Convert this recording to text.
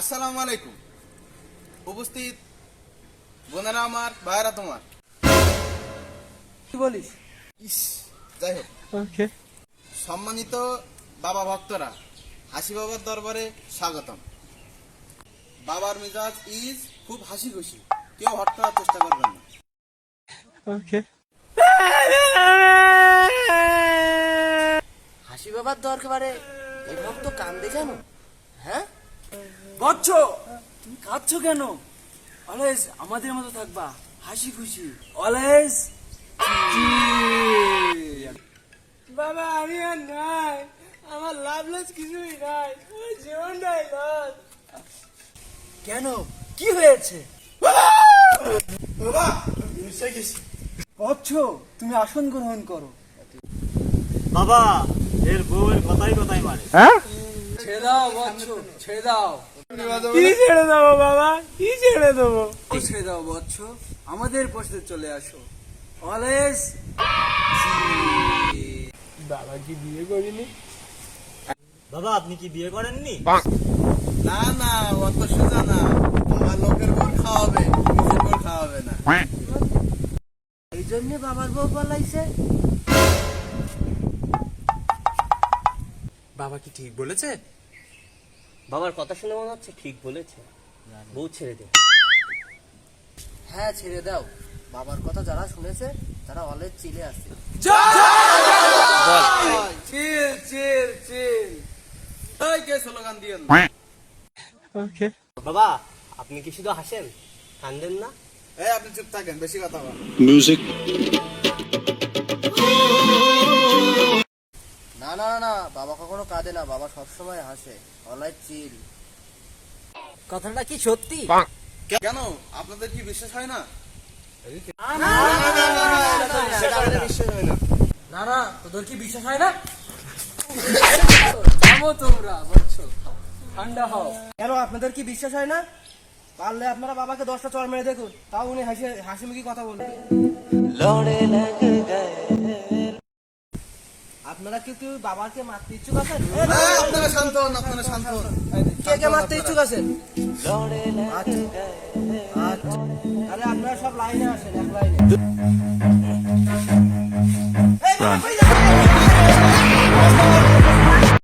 আসসালামু আলাইকুম। উপস্থিত বোনেরা আমার, ভাইরা তোমার, কি বলিস? ইস, যাই হোক, ওকে। সম্মানিত বাবা ভক্তরা, হাসি বাবার দরবারে স্বাগতম। বাবার মেজাজ ইজ খুব হাসি খুশি, কেউ হট করার চেষ্টা করবেন না। ওকে। হাসি বাবার দরকারে এই ভক্ত কান্দে কেন? হ্যাঁ, বচ্চ, তুমি কাঁদছো কেন? অলওয়েজ আমাদের মতো থাকবা, হাসি খুশি অলওয়েজ। বাবা আমি আর নাই, আমার লাভ লস কিছুই নাই, আমার জীবনটাই লস। কেন, কি হয়েছে? বাবা, মিশে গেছি। বচ্চ, তুমি আসন গ্রহণ করো। বাবা এর বউয়ের কথাই কথাই মারে। ছেড়ে দাও বচ্চ, ছেড়ে দাও। কি ছেড়ে দেবো বাবা, কি ছেড়ে দেবো? ছেড়ে দাও বচ্চ, আমাদের পাশে চলে আসো অলওয়েজ। বাবা কি বিয়ে করিনি? বাবা আপনি কি বিয়ে করেননি? না না, অত সোজা না। আমার লোকের বউ খাওয়াবে, নিজের বউ খাওয়াবে না। এই জন্য বাবার বউ পালাইছে। বাবা কি ঠিক বলেছে? বাবার কথা শুনে মনে হচ্ছে ঠিক বলেছে। বউ ছেড়ে দে। হ্যাঁ ছেড়ে দাও। বাবার কথা যারা শুনেছে তারা অলওয়েজ চিলে আসছে। চিল চিল চিল। এই কে স্লোগান দিয়েন? ওকে। বাবা আপনি কি শুধু হাসেন, কান্দেন না? এই আপনি চুপ থাকেন, বেশি কথা বলেন। music না না না, বাবা কখনো কাঁদে না, বাবা সবসময় হাসে, অলওয়েজ চিল। কথাটা কি সত্যি? কেন, আপনাদের কি বিশ্বাস হয় না? না না, তোদের কি বিশ্বাস হয় না? থামো তোমরা বচ্চ, ঠান্ডা হও। কেন আপনাদের কি বিশ্বাস হয় না? পারলে আপনারা বাবাকে 10টা চড় মেরে দেখুন, তাও উনি হাসি মুখে কথা বলবেন। আপনারা কি কেউ বাবাকে মারতে ইচ্ছুক আছেন? এই, আপনারা শান্ত হন, আপনারা শান্ত হন। কে কে মারতে ইচ্ছুক আছেন? আচ্ছা, আচ্ছা। তাহলে আপনারা সব লাইনে আসেন, এক লাইনে।